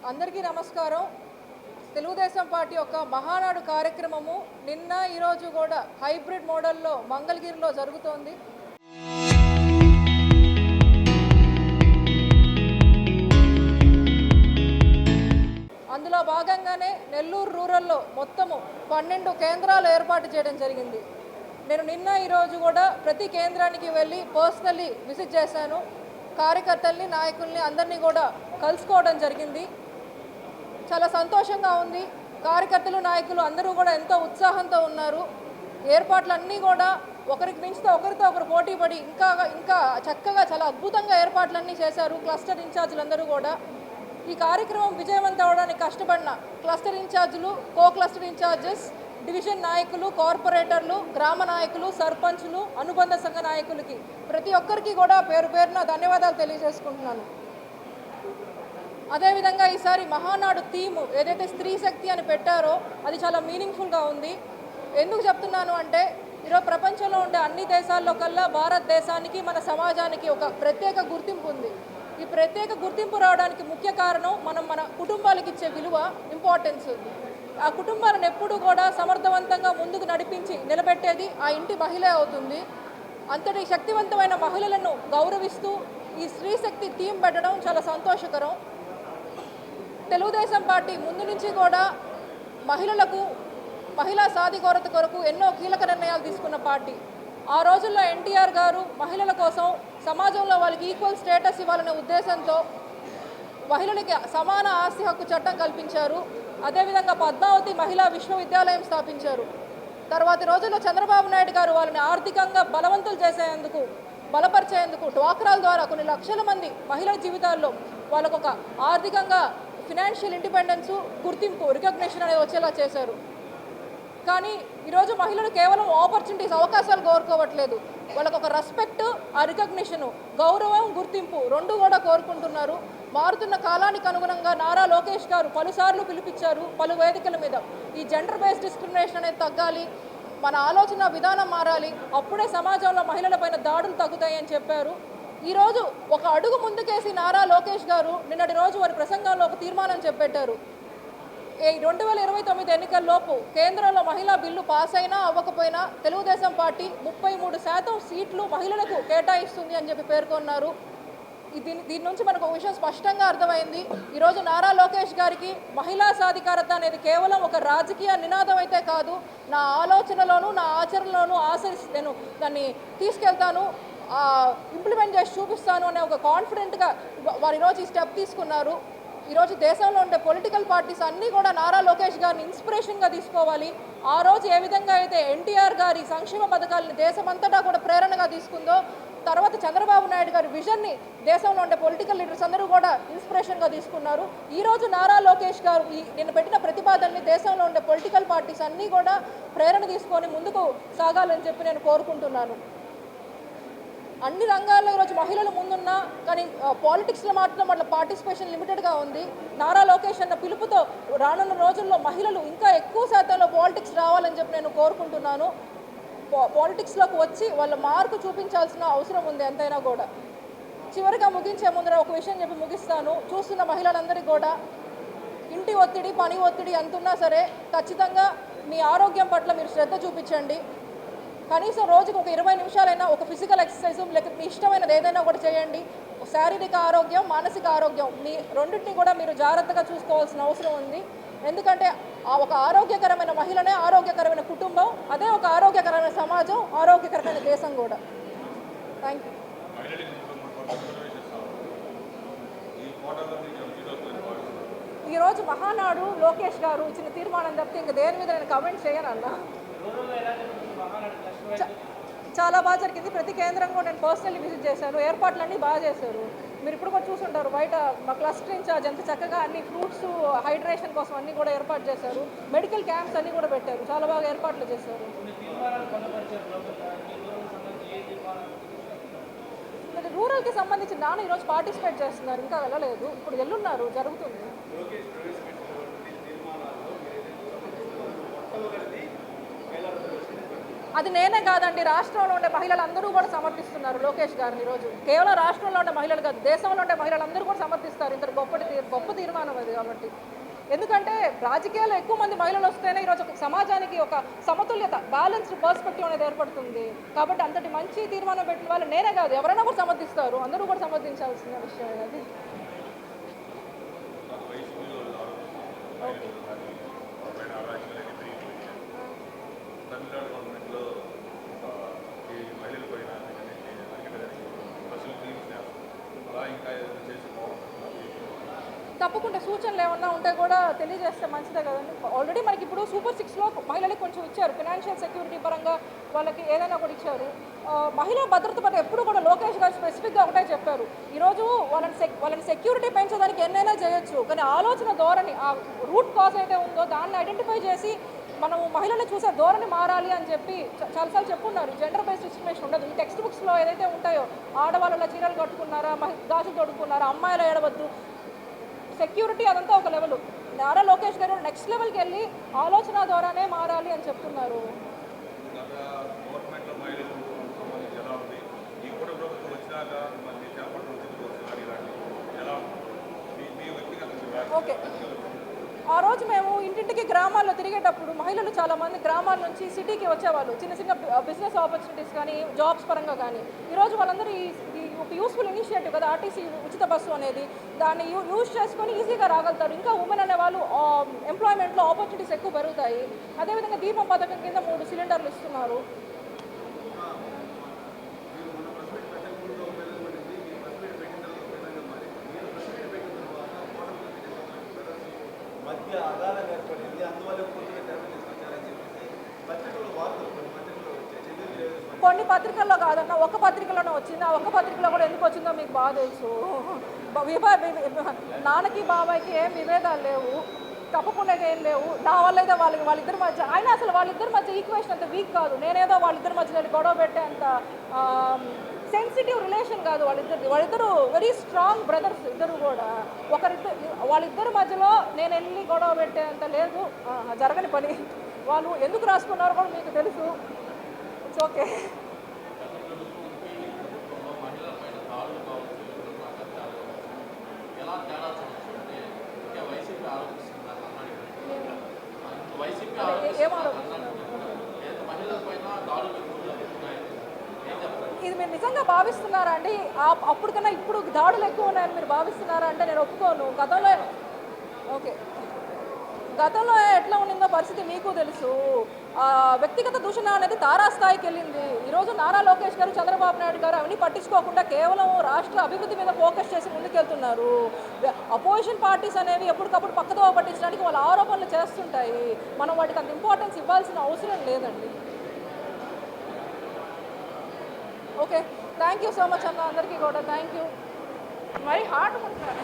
అందరికీ నమస్కారం. తెలుగుదేశం పార్టీ యొక్క మహానాడు కార్యక్రమము నిన్న ఈరోజు కూడా హైబ్రిడ్ మోడల్లో మంగళగిరిలో జరుగుతోంది. అందులో భాగంగానే నెల్లూరు రూరల్లో మొత్తము 12 కేంద్రాలు ఏర్పాటు చేయడం జరిగింది. నేను నిన్న ఈరోజు కూడా ప్రతి కేంద్రానికి వెళ్ళి పర్సనల్లీ విజిట్ చేశాను. కార్యకర్తల్ని, నాయకుల్ని అందరినీ కూడా కలుసుకోవడం జరిగింది. చాలా సంతోషంగా ఉంది. కార్యకర్తలు, నాయకులు అందరూ కూడా ఎంతో ఉత్సాహంతో ఉన్నారు. ఏర్పాట్లన్నీ కూడా ఒకరికి మించితే ఒకరితో ఒకరు పోటీపడి ఇంకా చక్కగా చాలా అద్భుతంగా ఏర్పాట్లన్నీ చేశారు క్లస్టర్ ఇన్ఛార్జీలందరూ కూడా. ఈ కార్యక్రమం విజయవంతం అవడానికి కష్టపడిన క్లస్టర్ ఇన్ఛార్జీలు, కో క్లస్టర్ ఇన్ఛార్జెస్, డివిజన్ నాయకులు, కార్పొరేటర్లు, గ్రామ నాయకులు, సర్పంచులు, అనుబంధ సంఘ నాయకులకి ప్రతి ఒక్కరికి కూడా పేరు పేరున ధన్యవాదాలు తెలియజేసుకుంటున్నాను. అదేవిధంగా ఈసారి మహానాడు థీము ఏదైతే స్త్రీ శక్తి అని పెట్టారో అది చాలా మీనింగ్ఫుల్గా ఉంది. ఎందుకు చెప్తున్నాను అంటే ఈరోజు ప్రపంచంలో ఉండే అన్ని దేశాల్లో కల్లా భారతదేశానికి, మన సమాజానికి ఒక ప్రత్యేక గుర్తింపు ఉంది. ఈ ప్రత్యేక గుర్తింపు రావడానికి ముఖ్య కారణం మన కుటుంబాలకు ఇచ్చే విలువ, ఇంపార్టెన్స్. ఆ కుటుంబాలను ఎప్పుడూ కూడా సమర్థవంతంగా ముందుకు నడిపించి నిలబెట్టేది ఆ ఇంటి మహిళే అవుతుంది. అంతటి శక్తివంతమైన మహిళలను గౌరవిస్తూ ఈ స్త్రీ శక్తి థీమ్ పెట్టడం చాలా సంతోషకరం. తెలుగుదేశం పార్టీ ముందు నుంచి కూడా మహిళా సాధికారత కొరకు ఎన్నో కీలక నిర్ణయాలు తీసుకున్న పార్టీ. ఆ రోజుల్లో ఎన్టీఆర్ గారు మహిళల కోసం సమాజంలో వాళ్ళకి ఈక్వల్ స్టేటస్ ఇవ్వాలనే ఉద్దేశంతో మహిళలకి సమాన ఆస్తి హక్కు చట్టం కల్పించారు. అదేవిధంగా పద్మావతి మహిళా విశ్వవిద్యాలయం స్థాపించారు. తర్వాతి రోజుల్లో చంద్రబాబు నాయుడు గారు వాళ్ళని ఆర్థికంగా బలవంతులు చేసేందుకు, బలపరిచేందుకు డ్వాక్రాల ద్వారా కొన్ని లక్షల మంది మహిళల జీవితాల్లో వాళ్ళకు ఒక ఆర్థికంగా ఫినాన్షియల్ ఇండిపెండెన్సు, గుర్తింపు, రికగ్నిషన్ అనేది వచ్చేలా చేశారు. కానీ ఈరోజు మహిళలు కేవలం ఆపర్చునిటీస్, అవకాశాలు కోరుకోవట్లేదు. వాళ్ళకు ఒక రెస్పెక్ట్, ఆ రికగ్నిషను, గౌరవం, గుర్తింపు రెండు కూడా కోరుకుంటున్నారు. మారుతున్న కాలానికి అనుగుణంగా నారా లోకేష్ గారు పలుసార్లు పిలిపించారు పలు వేదికల మీద. ఈ జెండర్ బేస్డ్ డిస్క్రిమినేషన్ అనేది తగ్గాలి, మన ఆలోచన విధానం మారాలి, అప్పుడే సమాజంలో మహిళలపైన దాడులు తగ్గుతాయి అని చెప్పారు. ఈరోజు ఒక అడుగు ముందుకేసి నారా లోకేష్ గారు నిన్నటి రోజు వారి ప్రసంగంలో ఒక తీర్మానం చెప్పెట్టారు. 2029 ఎన్నికల్లోపు కేంద్రంలో మహిళా బిల్లు పాస్ అయినా అవ్వకపోయినా తెలుగుదేశం పార్టీ 33% సీట్లు మహిళలకు కేటాయిస్తుంది అని చెప్పి పేర్కొన్నారు. దీని నుంచి మనకు ఒక విషయం స్పష్టంగా అర్థమైంది. ఈరోజు నారా లోకేష్ గారికి మహిళా సాధికారత అనేది కేవలం ఒక రాజకీయ నినాదం అయితే కాదు, నా ఆలోచనలోనూ నా ఆచరణలోనూ నేను దాన్ని తీసుకెళ్తాను, ఇంప్లిమెంట్ చేసి చూపిస్తాను అనే ఒక కాన్ఫిడెంట్గా వారు ఈరోజు ఈ స్టెప్ తీసుకున్నారు. ఈరోజు దేశంలో ఉండే పొలిటికల్ పార్టీస్ అన్నీ కూడా నారా లోకేష్ గారిని ఇన్స్పిరేషన్గా తీసుకోవాలి. ఆ రోజు ఏ విధంగా అయితే ఎన్టీఆర్ గారి సంక్షేమ పథకాలను దేశమంతటా కూడా ప్రేరణగా తీసుకుందో, తర్వాత చంద్రబాబు నాయుడు గారి విజన్ని దేశంలో ఉండే పొలిటికల్ లీడర్స్ అందరూ కూడా ఇన్స్పిరేషన్గా తీసుకున్నారు. ఈరోజు నారా లోకేష్ గారు నిన్న పెట్టిన ప్రతిపాదనని దేశంలో ఉండే పొలిటికల్ పార్టీస్ అన్నీ కూడా ప్రేరణ తీసుకొని ముందుకు సాగాలని చెప్పి నేను కోరుకుంటున్నాను. అన్ని రంగాల్లో ఈరోజు మహిళలు ముందున్నా కానీ పాలిటిక్స్లో మాత్రం వాళ్ళ పార్టిసిపేషన్ లిమిటెడ్గా ఉంది. నారా లోకేష్ అన్న పిలుపుతో రానున్న రోజుల్లో మహిళలు ఇంకా ఎక్కువ శాతంలో పాలిటిక్స్ రావాలని చెప్పి నేను కోరుకుంటున్నాను. పాలిటిక్స్లోకి వచ్చి వాళ్ళ మార్కు చూపించాల్సిన అవసరం ఉంది ఎంతైనా కూడా. చివరిగా ముగించే ముందర ఒక విషయం చెప్పి ముగిస్తాను. చూస్తున్న మహిళలందరికీ కూడా ఇంటి ఒత్తిడి, పని ఒత్తిడి ఎంతున్నా సరే ఖచ్చితంగా మీ ఆరోగ్యం పట్ల మీరు శ్రద్ధ చూపించండి. కనీసం రోజుకు ఒక 20 నిమిషాలైనా ఒక ఫిజికల్ ఎక్సర్సైజ్, లేకపోతే మీ ఇష్టమైనది ఏదైనా కూడా చేయండి. శారీరక ఆరోగ్యం, మానసిక ఆరోగ్యం, మీ రెండింటిని కూడా మీరు జాగ్రత్తగా చూసుకోవాల్సిన అవసరం ఉంది. ఎందుకంటే ఒక ఆరోగ్యకరమైన మహిళనే ఆరోగ్యకరమైన కుటుంబం, అదే ఒక ఆరోగ్యకరమైన సమాజం, ఆరోగ్యకరమైన దేశం కూడా. Thank you. ఈరోజు మహానాడు లోకేష్ గారు ఇచ్చిన తీర్మానం తప్పితే ఇంకా దేని మీద నేను కమెంట్ చేయను అన్న. చాలా బాగా జరిగింది. ప్రతి కేంద్రం కూడా నేను పర్సనల్లీ విజిట్ చేశాను. ఏర్పాట్లన్నీ బాగా చేశారు. మీరు ఇప్పుడు కూడా చూసుంటారు, బయట మా క్లస్టర్ ఇన్ఛార్జ్ ఎంత చక్కగా అన్ని ఫ్రూట్స్, హైడ్రేషన్ కోసం అన్నీ కూడా ఏర్పాటు చేశారు. మెడికల్ క్యాంప్స్ అన్నీ కూడా పెట్టారు. చాలా బాగా ఏర్పాట్లు చేశారు. రూరల్కి సంబంధించి నాన్న ఈరోజు పార్టిసిపేట్ చేస్తున్నారు, ఇంకా వెళ్ళలేదు. ఇప్పుడు ఎల్లున్నారు, జరుగుతుంది. అది నేనే కాదండి, రాష్ట్రంలో ఉండే మహిళలందరూ కూడా సమర్థిస్తున్నారు లోకేష్ గారిని. ఈరోజు కేవలం రాష్ట్రంలో ఉండే మహిళలు కాదు, దేశంలో ఉండే మహిళలందరూ కూడా సమర్థిస్తారు. ఇంత గొప్ప తీర్మానం అది. కాబట్టి ఎందుకంటే రాజకీయాల్లో ఎక్కువ మంది మహిళలు వస్తేనే ఈరోజు ఒక సమాజానికి ఒక సమతుల్యత, బ్యాలెన్స్డ్ పర్స్పెక్టివ్ అనేది ఏర్పడుతుంది. కాబట్టి అంతటి మంచి తీర్మానం పెట్టిన వాళ్ళు నేనే కాదు, ఎవరైనా కూడా సమర్థిస్తారు. అందరూ కూడా సమర్థించాల్సిన విషయం అది. ఓకే. తప్పకుండా సూచనలు ఏమన్నా ఉంటే కూడా తెలియజేస్తే మంచిదే కదండి. ఆల్రెడీ మనకి ఇప్పుడు సూపర్ 6లో మహిళలకు కొంచెం ఇచ్చారు, ఫినాన్షియల్ సెక్యూరిటీ పరంగా వాళ్ళకి ఏదైనా కూడా ఇచ్చారు. మహిళా భద్రత పట్ల ఎప్పుడు కూడా లోకేష్ గారు స్పెసిఫిక్గా ఒకటే చెప్పారు, ఈరోజు వాళ్ళని సెక్యూరిటీ పెంచడానికి ఎన్నైనా చేయొచ్చు, కానీ ఆలోచన ధోరణి, ఆ రూట్ కాజ్ అయితే ఉందో దాన్ని ఐడెంటిఫై చేసి మనం మహిళలు చూసే ధోరణి మారాలి అని చెప్పి చాలాసార్లు చెప్పున్నారు. జెండర్ బేస్డ్ డిస్క్రిమినేషన్ ఉండదు. ఈ టెక్స్ట్ బుక్స్లో ఏదైతే ఉంటాయో, ఆడవాళ్ళ చీరలు కట్టుకున్నారా, గాజులు తొడుక్కున్నారా, అమ్మాయిలు ఏడవద్దు, సెక్యూరిటీ, అదంతా ఒక లెవెల్. నారా లోకేష్ గారు నెక్స్ట్ లెవెల్కి వెళ్ళి ఆలోచన ద్వారానే మారాలి అని చెప్తున్నారు. ఓకే. ఆ రోజు మేము ఇంటింటికి గ్రామాల్లో తిరిగేటప్పుడు మహిళలు చాలామంది గ్రామాల నుంచి సిటీకి వచ్చేవాళ్ళు, చిన్న చిన్న బిజినెస్ ఆపర్చునిటీస్ కానీ, జాబ్స్ పరంగా కానీ. ఈరోజు వాళ్ళందరూ ఈ ఒక యూస్ఫుల్ ఇనిషియేటివ్ కదా ఆర్టీసీ ఉచిత బస్సు అనేది, దాన్ని యూజ్ చేసుకొని ఈజీగా రాగలుగుతారు. ఇంకా ఉమెన్ అనే వాళ్ళు ఎంప్లాయ్మెంట్లో ఆపర్చునిటీస్ ఎక్కువ పెరుగుతాయి. అదేవిధంగా దీపం పథకం కింద 3 సిలిండర్లు ఇస్తున్నారు. కొన్ని పత్రికల్లో కాదన్న, ఒక్క పత్రికలోనే వచ్చింది. ఆ ఒక్క పత్రికలో కూడా ఎందుకు వచ్చిందో మీకు బాగా తెలుసు. నాన్నకి బాబాయ్కి ఏం విభేదాలు లేవు, తప్పకుండా ఏం లేవు. నా వల్ల అయితే వాళ్ళిద్దరి మధ్య, ఆయన అసలు వాళ్ళిద్దరి మధ్య ఈక్వేషన్ అంత వీక్ కాదు. నేనేదో వాళ్ళిద్దరి మధ్య గొడవ పెట్టే అంత సెన్సిటివ్ రిలేషన్ కాదు వాళ్ళిద్దరు వెరీ స్ట్రాంగ్ బ్రదర్స్ ఇద్దరు కూడా. వాళ్ళిద్దరి మధ్యలో నేను వెళ్ళి గొడవ పెట్టే అంత లేదు, జరగని పని. వాళ్ళు ఎందుకు రాసుకున్నారో కూడా మీకు తెలుసు. It's okay. ఇది మీరు నిజంగా భావిస్తున్నారా అండి? అప్పుడు కన్నా ఇప్పుడు దాడులు ఎక్కువ ఉన్నాయని మీరు భావిస్తున్నారా అంటే నేను ఒప్పుకోను. గతంలో ఎట్లా ఉండిందో పరిస్థితి మీకు తెలుసు. వ్యక్తిగత దూషణ అనేది తారాస్థాయికి వెళ్ళింది. ఈరోజు నారా లోకేష్ గారు, చంద్రబాబు నాయుడు గారు అవన్నీ పట్టించుకోకుండా కేవలం రాష్ట్ర అభివృద్ధి మీద ఫోకస్ చేసి ముందుకెళ్తున్నారు. అపోజిషన్ పార్టీస్ అనేవి ఎప్పటికప్పుడు పక్కదోవ పట్టించడానికి వాళ్ళ ఆరోపణలు చేస్తుంటాయి. మనం వాటికి అంత ఇంపార్టెన్స్ ఇవ్వాల్సిన అవసరం లేదండి. Okay, thank you so much అన్న, అందరికీ కూడా థ్యాంక్ యూ. మరి హార్ట్ ఉంటారు.